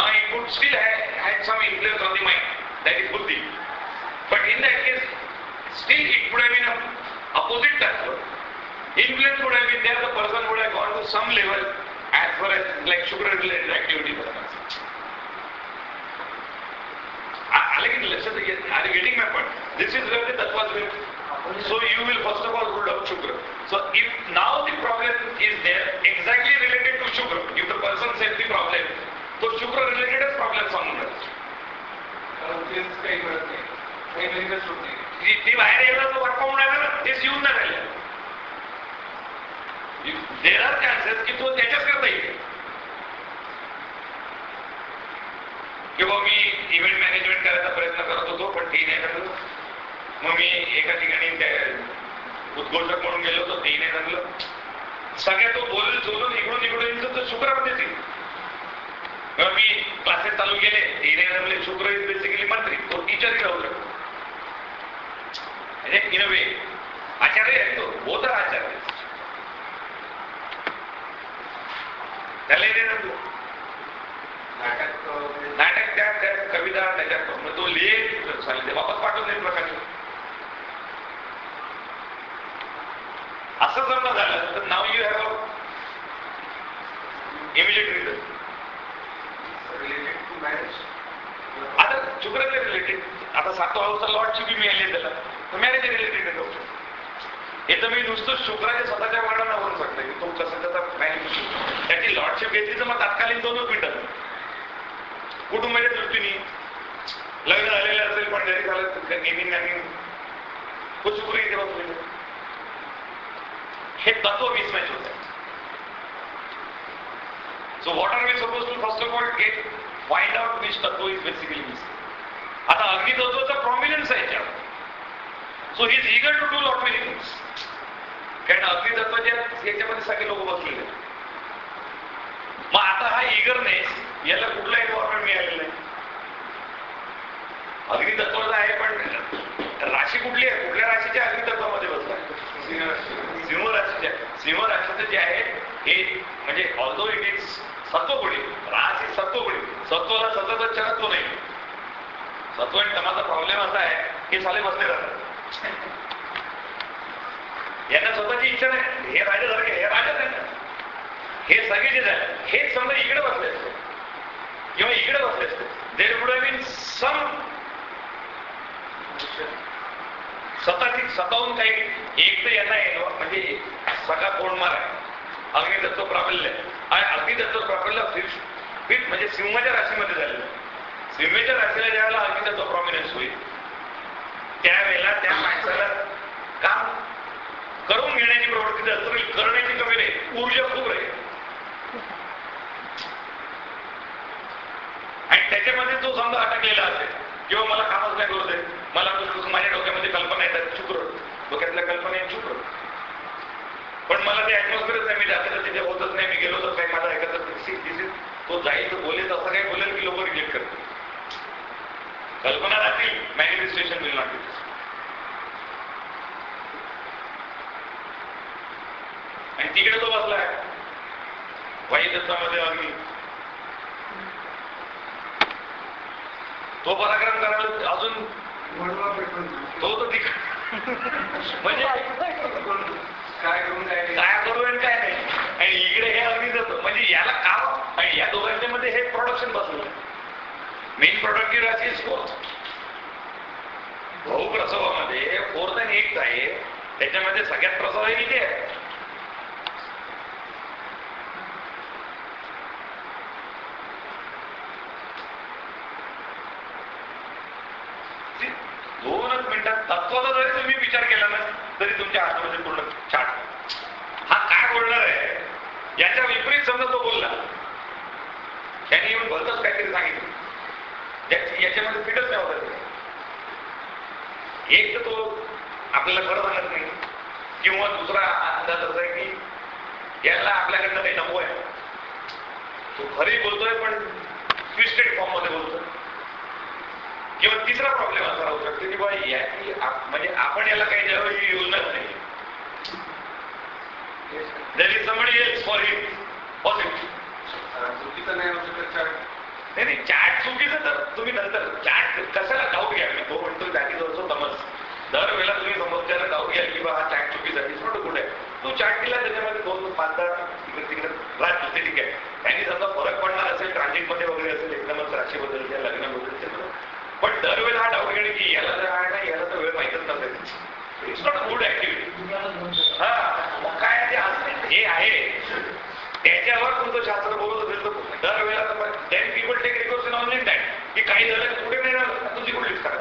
Now it would still had some influence on the mind, that is buddhi. But in that case, still it would have been an opposite tattva. Influence would have been there, the person would have gone to some level as far as like sugar related activity was concerned. Are you getting my point? This is where the tattva's will. So you will first of all rule out sugar. So if now the problem is there exactly related to sugar, if the person says the problem, तो शुक्र रिलेटेडच problem सांगून ती बाहेर यायला तो वाटपावून राहिला ना, तेच येऊन नाही राहिलं. देर आर चान्सेस की तो त्याच्याच करता येईल. किंवा मी इव्हेंट मॅनेजमेंट करायचा प्रयत्न करत होतो पण ते नाही झालं. मग मी एका ठिकाणी उद्घोषक म्हणून गेलो होतो, ते नाही झालं. सगळ्या तो बोलून इकडून तर शुक्रामध्येच येईल. मी क्लासेस चालू केले, ते नाही जमले. शुक्र इज बेसिकली मंत्री, तो टीचरही राहू शकतो. इन अ वे आचार्य आहे तो, होता आचार्य. त्याला नाटक त्या कविता त्याच्यात मग तो लिहित चालेल, ते वापस पाठवून देईल प्रकाश. असं जर न झालं तर नाव यू हॅव इमिजिएट रिझन. आता शुक्राचे रिलेटेड, आता 7वा हाऊसचा लॉर्डशिप बी मिळाली त्याला, तर मॅरेज रिलेटेड आहे. हे तर मी नुसतं शुक्राच्या स्वतःच्या वर्णांना म्हणू शकतो की तो कसं त्याचा मॅनिफेस्टेशन, त्याची लॉर्डशिप घेतली तर मग तात्कालीन 2 मिनिटात कुटुंबाच्या दृष्टीने लग्न झालेलं असेल पण जरी झालं गेमिंग तो शुक्र इथे बसलेलं. हे तत्व मिसमॅच होत आहे. So what are we supposed to first of all find out which tattva is basically missing. आता अग्नि तत्वाचा प्रॉमिनन्स आहे याच्यावर. So he is eager to do lot many things. कारण अग्नि तत्वाच्या याच्यामध्ये सगळे लोक बसलेले. मग आता हा इगरनेस याला कुठला एन्व्हायरमेंट मिळालेला आहे. अग्नि तत्वाचा आहे पण राशी कुठली आहे, कुठल्या राशीच्या अग्नि तत्वामध्ये बसला. सिंह राशीच्या. सिंह राशीचं जे आहे हे म्हणजे ऑल्दो इट इज सत्वगुणी, रास इज सत्वगुणी. सत्वाला सतत चरत्व नाही. सत्व आणि तमाचा प्रॉब्लेम असा आहे हे साले बसले जातात. यांना स्वतःची इच्छा नाही. हे राजासारखे, हे राजाच आहे. हे सगळे जे झाले हेच समजा इकडे बसले असते किंवा इकडे बसले असते. There would have been some स्वतःहून काही एक तर यांना येतो म्हणजे सगळा कोणमार आहे. अग्नितत्व प्राबल्य आणि अग्नितत्व प्राबल्य फिट म्हणजे सिंहाच्या राशीमध्ये झालेलं. सिंहाच्या राशीला ज्यावेळेला अग्नितत्व प्रॉमिनन्स होईल त्यावेळेला त्या माणसाला काम करून घेण्याची प्रवृत्ती जास्त होईल. करण्याची कमी नाही, ऊर्जा खूप राहील. आणि त्याच्यामध्ये तो समजा अटकलेला असेल किंवा मला कामच नाही करू दे, मला माझ्या डोक्यामध्ये कल्पना येतात शुक्र, डोक्यातल्या कल्पना आहेत शुक्र, पण मला ते ऍटमॉस्फिअरच नाही. मी जास्त तिथे होतच नाही. मी गेलो तर काही माझा ऐकत तो जाईल तर बोलेल असं काही बोलेल की लोक रिजेक्ट करतील. कल्पना राहतील, मॅनिफेस्टेशन विल नॉट बी. आणि तिकडे तो बसलाय वाई तत्वामध्ये अग्नी. तो पराक्रम करायला अजून तो तर म्हणजे काय करू आणि काय नाही. आणि इकडे हे अग्नी जातो म्हणजे याला काम. आणि या दोघांच्या मध्ये हे प्रोडक्शन बसलं. मेन प्रोडक्टिव्ह राशी इज 4th. बहुप्रसवामध्ये 4th आणि 8th आहे. त्याच्यामध्ये सगळ्यात प्रसव आहे इथे आहे. दोनच मिनिटात तत्वाचा जरी तुम्ही विचार केला ना तरी तुमच्या हातामध्ये पूर्ण चाट. हा काय बोलणार आहे याच्या विपरीत समजा तो बोलला. त्याने येऊन भलतच काहीतरी सांगितलं याच्यामध्ये फिटच नाही होत. एक तर तो आपल्याला खरं सांगत नाही किंवा दुसरा अंदाज असा आहे की याला आपल्याकडनं काही नको आहे. तो खरंही बोलतोय पण ट्विस्टेड फॉर्म मध्ये बोलतोय. किंवा तिसरा प्रॉब्लेम असा राहू शकतो की बाबा याची म्हणजे आपण याला काही द्यावं ही योजनाच नाही. There is somebody else for him. चुकीचं नाही होऊ शकत. नाही नाही, चॅट चुकीचं तर तुम्ही नंतर चॅट कशाला डाऊट घ्या. मी तो म्हणतो दॅट इज ऑल्सो तमस. दरवेळेला तुम्ही समोरच्याला डाऊट घ्या की बा हा चॅट चुकीचा इट्स नॉट गुड आहे. तो चॅट केला त्याच्यामध्ये 2-5 इकडे तिकडे राहत ठीक आहे. त्यांनी समजा फरक पडणार असेल ट्रान्झिटमध्ये वगैरे असेल एकदमच राशी बदलच्या लग्न बदलते, पण दरवेळेला हा डाऊट घेणे की याला तर आहे ना याला तर वेळ माहीतच नसेल, it's not a good activity. हा मग काय ते हे आहे त्याच्यावर तुमचं शास्त्र बोलत असेल तर दरवेळेला then people take recursion on in that की काही झालं की पुढे नाही राहिलं तुझी कुठलीच करा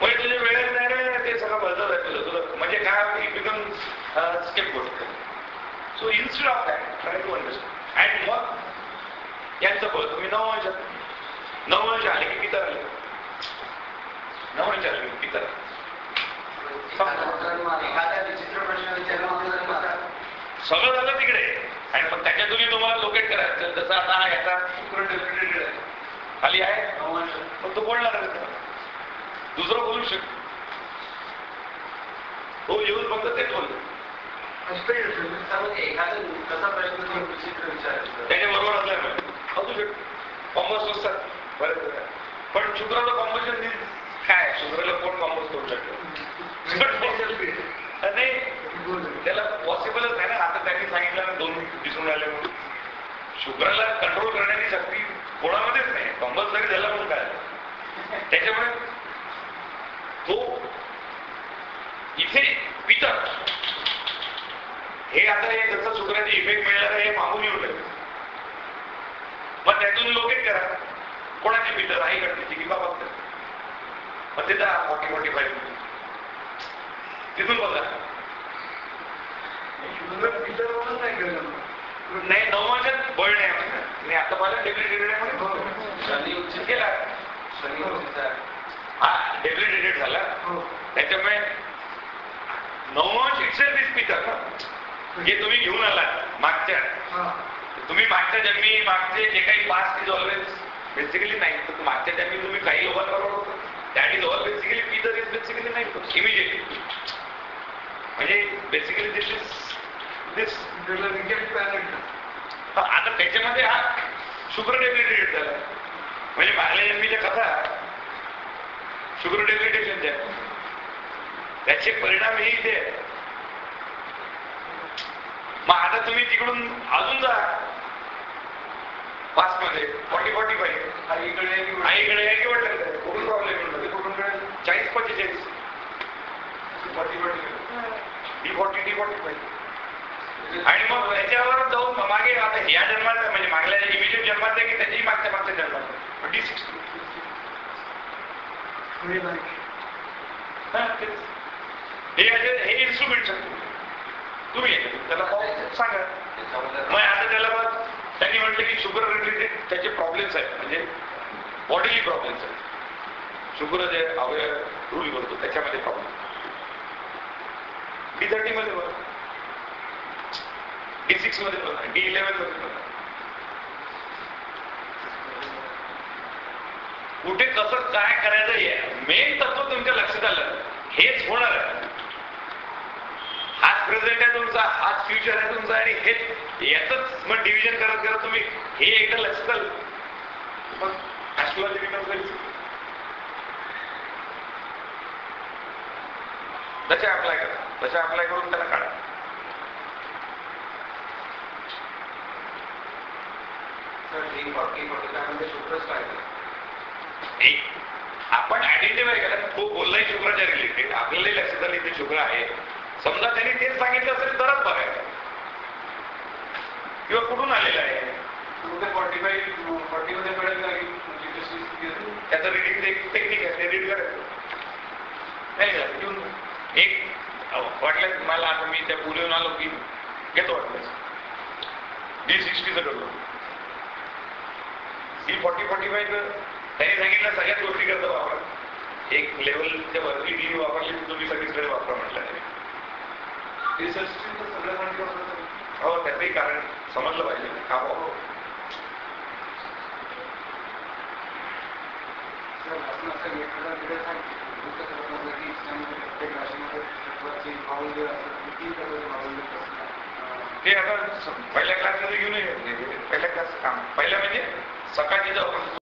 म्हणजे तुझ्या वेळेत नाही रे ते सगळं बदलत आहे तुझं म्हणजे काय इट बिकम स्केप गोष्ट. So instead of that try to understand. And मग यांचं बघ तुम्ही 9 वर्ष आले की पितर आले, 9 वर्ष आले की पितर सगळं झालं तिकडे. आणि मग त्याच्यातूनही तुम्हाला लोकेट करायचं जसं आता याचा खाली आहे मग तो बोलणार दुसरं बोलू शकतो. तो येऊन फक्त तेच बोलतो त्याच्याबरोबर असल्यामुळे असू शकतो. कॉमर्स असतात बरेच पण शुक्राचं कॉम्पोजिशन काय शुक्राला कोण कॉमर्स करू शकतो नाही त्याला पॉसिबलच नाही ना. आता त्यांनी सांगितलं 2 दिसून आले म्हणून शुक्राला कंट्रोल करण्याची शक्ती कोणामध्येच नाही. कंपल्सरी झाला म्हणून काय त्याच्यामुळे तो इथे पितर हे आता हे जसं शुक्राचे इफेक्ट मिळणार हे मागून येऊ लागले. मग त्यातून लोकेट करा कोणाचे पितर आई करते की बाबा मग ते 40-45 तिथून बघा नाही 9 वर्षात बळ नाही आता पाहिलं डेब्रिडेटेड केला हा डेब्रिडेटेड झाला त्याच्यामुळे 9 वर्ष इटसेल्फ इज पितर जे तुम्ही घेऊन आला मागच्या तुम्ही मागच्या जन्मी मागचे जे काही पास्ट इज ऑलवेज बेसिकली नाही तर मागच्या जन्मी तुम्ही काही लोकांबरोबर दॅट इज ऑल बेसिकली पितर इज बेसिकली नाही इमिजिएटली म्हणजे बेसिकली दिस इज आता त्याच्यामध्ये हा शुक्र डेब्रिडेटेड झाला म्हणजे मागल्या जन्मीच्या कथा शुक्र डेब्रिडेशनच्या त्याचे परिणाम हे इथे मग आता तुम्ही तिकडून अजून जा पास्ट मध्ये 40-45 आईकडे आहे की वाटलं कुठून प्रॉब्लेम कुठून 40-45 D40 आणि मग त्याच्यावर जाऊन मागे आता ह्या जन्मात म्हणजे मागल्या इमिजिएट जन्मात की त्याच्याही मागच्या जन्मात D60 हे इन्स्ट्रुमेंट तुम्ही त्याला सांगा. मग आता त्याला मग त्यांनी म्हटलं की शुगर रिलेटेड त्याचे प्रॉब्लेम्स आहेत म्हणजे बॉडीली प्रॉब्लेम्स आहेत. शुगर जे अवयव रूल करतो त्याच्यामध्ये प्रॉब्लेम D30 मध्ये बघा D6 मध्ये बघा D11 मध्ये बघा कुठे कसं काय करायचं मेन तत्व तुमच्या लक्षात आलं हेच होणार आहे. हाच प्रेझेंट आहे तुमचा हाच फ्युचर आहे तुमचा आणि हेच याच मग डिव्हिजन करत करत तुम्ही हे एकदा लक्षात आलं मग ऍस्ट्रोलॉजी बिकम व्हेरी तशा अप्लाय करून त्याला काढा. आपण आयडेंटिफाय करा तो बोललाय शुक्राच्या रिलेटेड आपल्यालाही लक्षात आलं इथे शुक्र आहे समजा त्यांनी तेच सांगितलं असेल तरच बघायचं किंवा कुठून आलेलं आहे 40 मध्ये कळेल त्याचं रिडिंग टेक्निक आहे ते रीड करायचं नाही एक वाटलं मला आता मी त्या पुढे आलो की घेतो वाटलं D60 करतो D40-45 त्यांनी सांगितलं सगळ्याच गोष्टी करता वापरा एक लेवलच्या वरती डी वापरली तुम्ही सगळीकडे वापरा म्हटलं हो त्याचंही कारण समजलं पाहिजे का वापरू ते आता पहिल्या क्लासमध्ये घेऊन पहिल्या क्लास काम पहिल्या म्हणजे सकाळची जेव्हा आपण